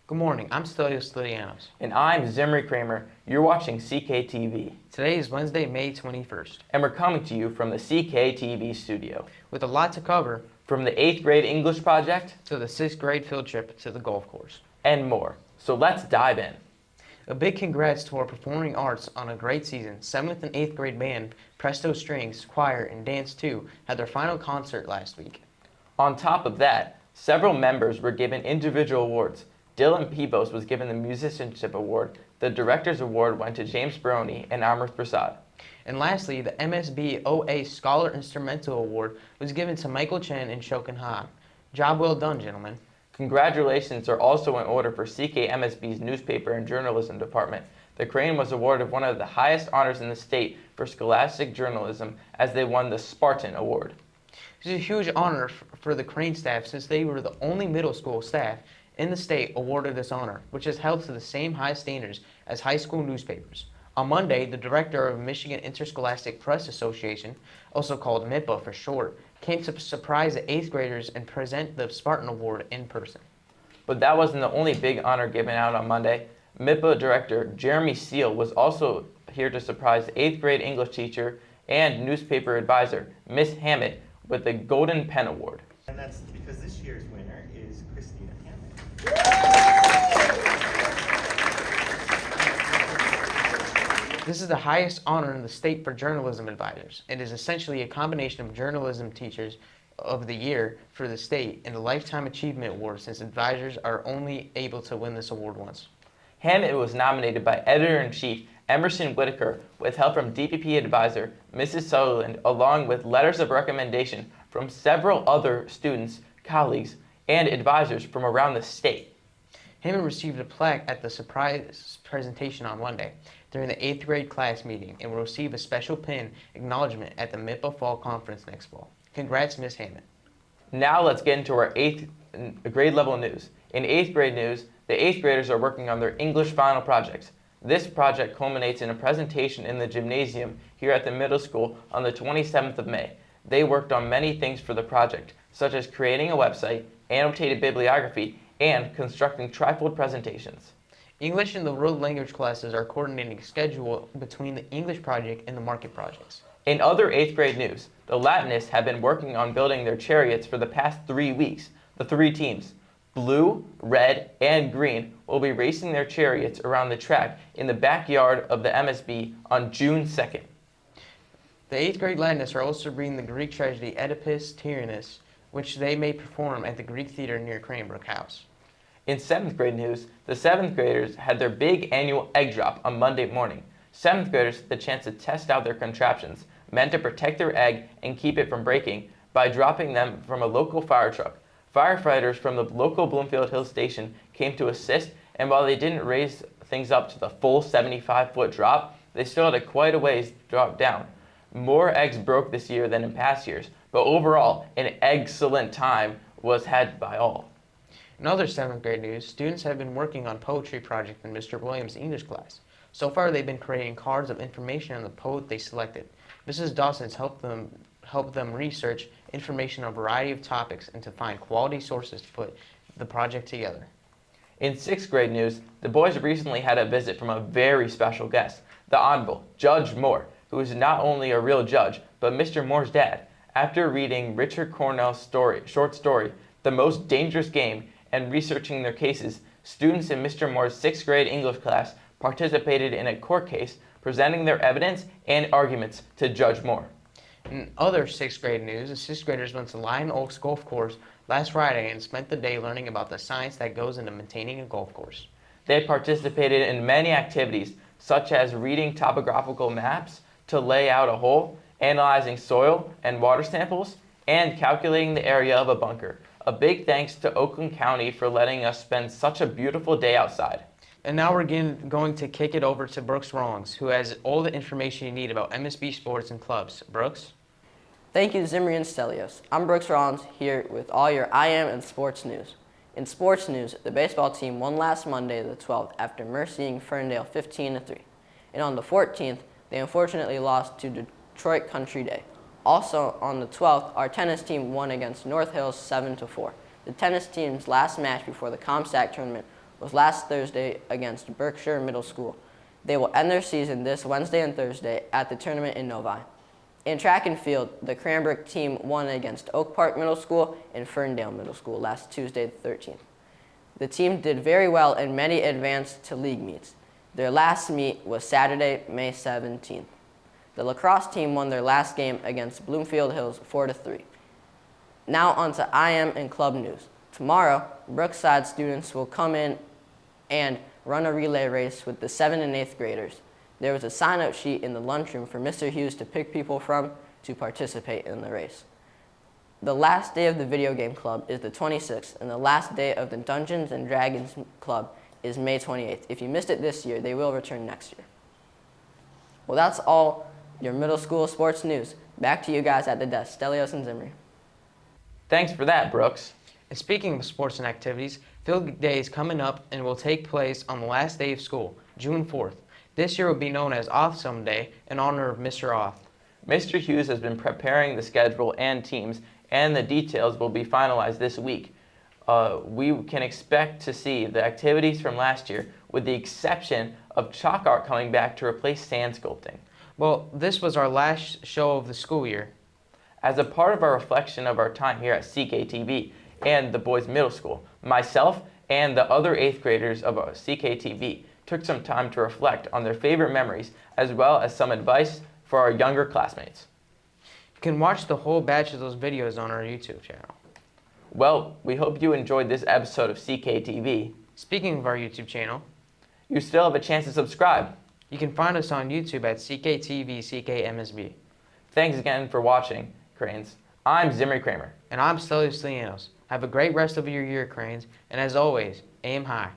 Good morning, I'm Stilianos. And I'm Zimry Kramer. You're watching CKTV. Today is Wednesday, May 21st. And we're coming to you from the CKTV studio. With a lot to cover. From the 8th grade English project to the 6th grade field trip to the golf course. And more. So let's dive in. A big congrats to our performing arts on a great season. 7th and 8th grade band, Presto Strings, Choir, and Dance 2 had their final concert last week. On top of that, several members were given individual awards. Dylan Peebles was given the Musicianship Award. The Director's Award went to James Baroni and Amrit Prasad. And lastly, the MSB OA Scholar Instrumental Award was given to Michael Chen and Shokin Han. Job well done, gentlemen. Congratulations are also in order for CKMSB's Newspaper and Journalism Department. The Crane was awarded one of the highest honors in the state for scholastic journalism as they won the Spartan Award. This is a huge honor for the Crane staff since they were the only middle school staff in the state awarded this honor, which is held to the same high standards as high school newspapers. On Monday, the director of Michigan Interscholastic Press Association, also called MIPA for short, came to surprise the 8th graders and present the Spartan Award in person. But that wasn't the only big honor given out on Monday. MIPA director Jeremy Steele was also here to surprise the 8th grade English teacher and newspaper advisor, Miss Hammitt, with the Golden Pen Award. And that's because this year's winner is Cristiano. This is the highest honor in the state for journalism advisors. It is essentially a combination of journalism teachers of the year for the state and the Lifetime Achievement Award since advisors are only able to win this award once. Hammitt was nominated by Editor-in-Chief Emerson Whitaker with help from DPP advisor Mrs. Sutherland, along with letters of recommendation from several other students, colleagues, and advisors from around the state. Hammitt received a plaque at the surprise presentation on Monday during the 8th grade class meeting and will receive a special pin acknowledgement at the MIPA Fall Conference next fall. Congrats, Miss Hammitt. Now let's get into our 8th grade level news. In 8th grade news, the 8th graders are working on their English final projects. This project culminates in a presentation in the gymnasium here at the middle school on the 27th of May. They worked on many things for the project, such as creating a website, annotated bibliography, and constructing trifold presentations. English and the world language classes are coordinating a schedule between the English project and the market projects. In other 8th grade news, the Latinists have been working on building their chariots for the past 3 weeks. The 3 teams, blue, red, and green, will be racing their chariots around the track in the backyard of the MSB on June 2nd. The 8th grade Latinists are also reading the Greek tragedy Oedipus Tyrannus, which they may perform at the Greek Theater near Cranbrook House. In 7th grade news, the 7th graders had their big annual egg drop on Monday morning. 7th graders had the chance to test out their contraptions, meant to protect their egg and keep it from breaking, by dropping them from a local fire truck. Firefighters from the local Bloomfield Hills station came to assist, and while they didn't raise things up to the full 75-foot drop, they still had quite a ways to drop down. More eggs broke this year than in past years, but overall, an excellent time was had by all. In other 7th grade news, students have been working on poetry project in Mr. Williams' English class. So far, they've been creating cards of information on the poet they selected. Mrs. Dawson's helped them research information on a variety of topics and to find quality sources to put the project together. In 6th grade news, the boys recently had a visit from a very special guest, the Honorable Judge Moore, who is not only a real judge, but Mr. Moore's dad. After reading Richard Cornell's short story, The Most Dangerous Game, and researching their cases, students in Mr. Moore's 6th grade English class participated in a court case, presenting their evidence and arguments to Judge Moore. In other 6th grade news, the 6th graders went to Lion Oaks Golf Course last Friday and spent the day learning about the science that goes into maintaining a golf course. They participated in many activities, such as reading topographical maps to lay out a hole, analyzing soil and water samples, and calculating the area of a bunker. A big thanks to Oakland County for letting us spend such a beautiful day outside. And now we're going to kick it over to Brooks Rawlins, who has all the information you need about MSB sports and clubs. Brooks? Thank you, Zimry and Stelios. I'm Brooks Rawlins here with all your IM and sports news. In sports news, the baseball team won last Monday, the 12th, after mercying Ferndale 15-3. And on the 14th, they unfortunately lost to Detroit Country Day. Also on the 12th, our tennis team won against North Hills 7-4. The tennis team's last match before the ComStack tournament was last Thursday against Berkshire Middle School. They will end their season this Wednesday and Thursday at the tournament in Novi. In track and field, the Cranbrook team won against Oak Park Middle School and Ferndale Middle School last Tuesday the 13th. The team did very well and many advanced to league meets. Their last meet was Saturday, May 17th. The lacrosse team won their last game against Bloomfield Hills 4-3. Now on to IM and club news. Tomorrow, Brookside students will come in and run a relay race with the 7th and 8th graders. There was a sign-up sheet in the lunchroom for Mr. Hughes to pick people from to participate in the race. The last day of the video game club is the 26th, and the last day of the Dungeons and Dragons club is May 28th. If you missed it this year, they will return next year. Well, that's all your middle school sports news. Back to you guys at the desk, Stelios and Zimry. Thanks for that, Brooks. And speaking of sports and activities, Field Day is coming up and will take place on the last day of school, June 4th. This year will be known as Awesome Day in honor of Mr. Oth. Mr. Hughes has been preparing the schedule and teams, and the details will be finalized this week. We can expect to see the activities from last year, with the exception of chalk art coming back to replace sand sculpting. Well, this was our last show of the school year. As a part of our reflection of our time here at CKTV and the boys' middle school, myself and the other 8th graders of CKTV took some time to reflect on their favorite memories, as well as some advice for our younger classmates. You can watch the whole batch of those videos on our YouTube channel. Well, we hope you enjoyed this episode of CKTV. Speaking of our YouTube channel, You still have a chance to subscribe. you can find us on YouTube at CKTV CKMSB. Thanks again for watching, Cranes. I'm Zimry Kramer. And I'm Stelios. Have a great rest of your year, Cranes, and as always, aim high.